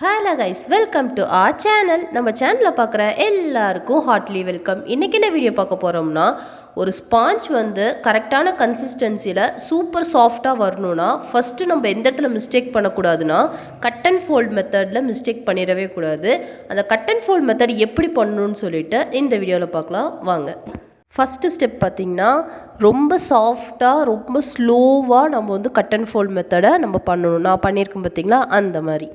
Hello guys, welcome to R channel. நம்ம சேனலில் பார்க்குற எல்லாருக்கும் ஹார்ட்லி வெல்கம். இன்றைக்கி என்ன வீடியோ பார்க்க போகிறோம்னா, ஒரு ஸ்பாஞ்ச் கரெக்டான கன்சிஸ்டன்சியில் சூப்பர் சாஃப்டாக வரணும்னா ஃபஸ்ட்டு நம்ம எந்த இடத்துல மிஸ்டேக் பண்ணக்கூடாதுன்னா, கட் அண்ட் ஃபோல்ட் மெத்தடில் மிஸ்டேக் பண்ணிடவே கூடாது. அந்த கட் அண்ட் ஃபோல்ட் மெத்தட் எப்படி பண்ணணும்னு சொல்லிட்டு இந்த வீடியோவில் பார்க்கலாம் வாங்க. ஃபஸ்ட்டு ஸ்டெப் பார்த்திங்கன்னா, ரொம்ப சாஃப்டாக ரொம்ப ஸ்லோவாக நம்ம கட் அண்ட் ஃபோல்ட் மெத்தடை நம்ம பண்ணணும். நான் பண்ணியிருக்கேன் பார்த்திங்களா, அந்த மாதிரி.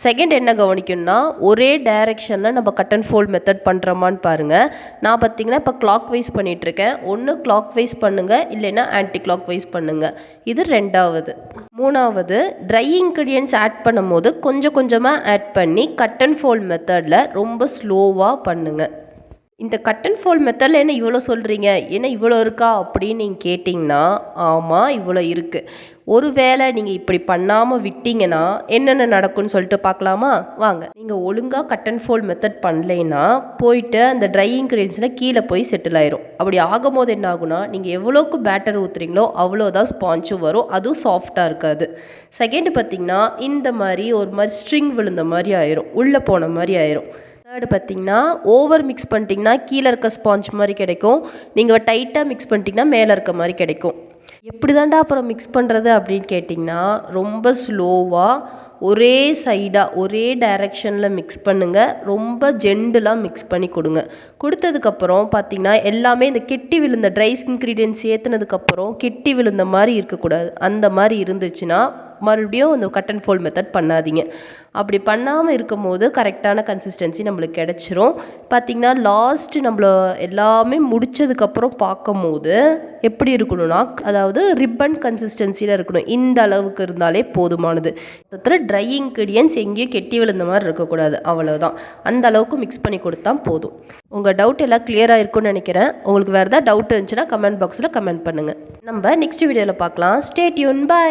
செகண்ட் என்ன கவனிக்கணும்னா, ஒரே டைரெக்ஷனில் நம்ம கட் அண்ட் ஃபோல்ட் மெத்தட் பண்ணுறோமான்னு பாருங்கள். நான் பார்த்திங்கன்னா இப்போ கிளாக் வைஸ் பண்ணிகிட்ருக்கேன். ஒன்று கிளாக் வைஸ் பண்ணுங்கள், இல்லைன்னா ஆன்டி கிளாக் வைஸ் பண்ணுங்கள். இது ரெண்டாவது. மூணாவது, ட்ரை இன்க்ரீடியன்ட்ஸ் ஆட் பண்ணும் போது கொஞ்சம் கொஞ்சமாக ஆட் பண்ணி கட் அண்ட் ஃபோல்ட் மெத்தடில் ரொம்ப ஸ்லோவாக பண்ணுங்கள். இந்த கட் அண்ட் ஃபோல்ட் மெத்தடில் என்ன இவ்வளோ சொல்கிறீங்க, என்ன இவ்வளோ இருக்கா அப்படின்னு நீங்கள் கேட்டிங்கன்னா, ஆமாம் இவ்வளோ இருக்குது. ஒரு வேளை நீங்கள் இப்படி பண்ணாமல் விட்டிங்கன்னா என்னென்ன நடக்கும்னு சொல்லிட்டு பார்க்கலாமா வாங்க. நீங்கள் ஒழுங்காக கட் அண்ட் ஃபோல்ட் மெத்தட் பண்ணலைன்னா போயிட்டு அந்த ட்ரை இன்க்ரீடியன்ஸில் கீழே போய் செட்டில் ஆயிரும். அப்படி ஆகும்போது என்ன ஆகுனா, நீங்கள் எவ்வளோக்கு பேட்டர் ஊற்றுறீங்களோ அவ்வளோதான் ஸ்பாஞ்சும் வரும், அதுவும் சாஃப்டாக இருக்காது. செகண்ட் பார்த்திங்கன்னா, இந்த மாதிரி ஒரு மாதிரி ஸ்ட்ரிங் விழுந்த மாதிரி ஆயிரும், உள்ளே போன மாதிரி ஆயிரும். தேர்டு பார்த்திங்கன்னா, ஓவர் மிக்ஸ் பண்ணிட்டிங்கன்னா கீழே இருக்க ஸ்பாஞ்ச் மாதிரி கிடைக்கும். நீங்கள் டைட்டாக மிக்ஸ் பண்ணிட்டிங்கன்னா மேலே இருக்க மாதிரி கிடைக்கும். எப்படி தாண்டா அப்புறம் மிக்ஸ் பண்ணுறது அப்படின்னு கேட்டிங்கன்னா, ரொம்ப ஸ்லோவாக ஒரே சைடாக ஒரே டைரெக்ஷனில் மிக்ஸ் பண்ணுங்கள். ரொம்ப ஜென்டலாக மிக்ஸ் பண்ணி கொடுங்க. கொடுத்ததுக்கப்புறம் பார்த்திங்கன்னா, எல்லாமே இந்த கெட்டி விழுந்த ட்ரை இன்க்ரீடியன்ட்ஸ் ஏற்றுனதுக்கப்புறம் கெட்டி விழுந்த மாதிரி இருக்கக்கூடாது. அந்த மாதிரி இருந்துச்சுன்னா மறுபடியும் அந்த கட் அண்ட் ஃபோல்ட் மெத்தட் பண்ணாதீங்க. அப்படி பண்ணாமல் இருக்கும் போது கரெக்டான கன்சிஸ்டன்சி நம்மளுக்கு கிடச்சிரும். பார்த்திங்கன்னா, லாஸ்ட்டு நம்மள எல்லாமே முடித்ததுக்கப்புறம் பார்க்கும் போது எப்படி இருக்கணும்னா, அதாவது ரிப்பன் கன்சிஸ்டன்சியில் இருக்கணும். இந்த அளவுக்கு இருந்தாலே போதுமானது. மொத்தத்தில் ட்ரை இன்க்ரீடியன்ட்ஸ் எங்கேயும் கெட்டி விழுந்த மாதிரி இருக்கக்கூடாது, அவ்வளோதான். அந்த அளவுக்கு மிக்ஸ் பண்ணி கொடுத்தா போதும். உங்கள் டவுட் எல்லாம் கிளியராக இருக்கும்னு நினைக்கிறேன். உங்களுக்கு வேறு ஏதாவது டவுட் இருந்துச்சுன்னா கமெண்ட் பாக்ஸில் கமெண்ட் பண்ணுங்கள். நம்ம நெக்ஸ்ட் வீடியோவில் பார்க்கலாம். Stay tune, by.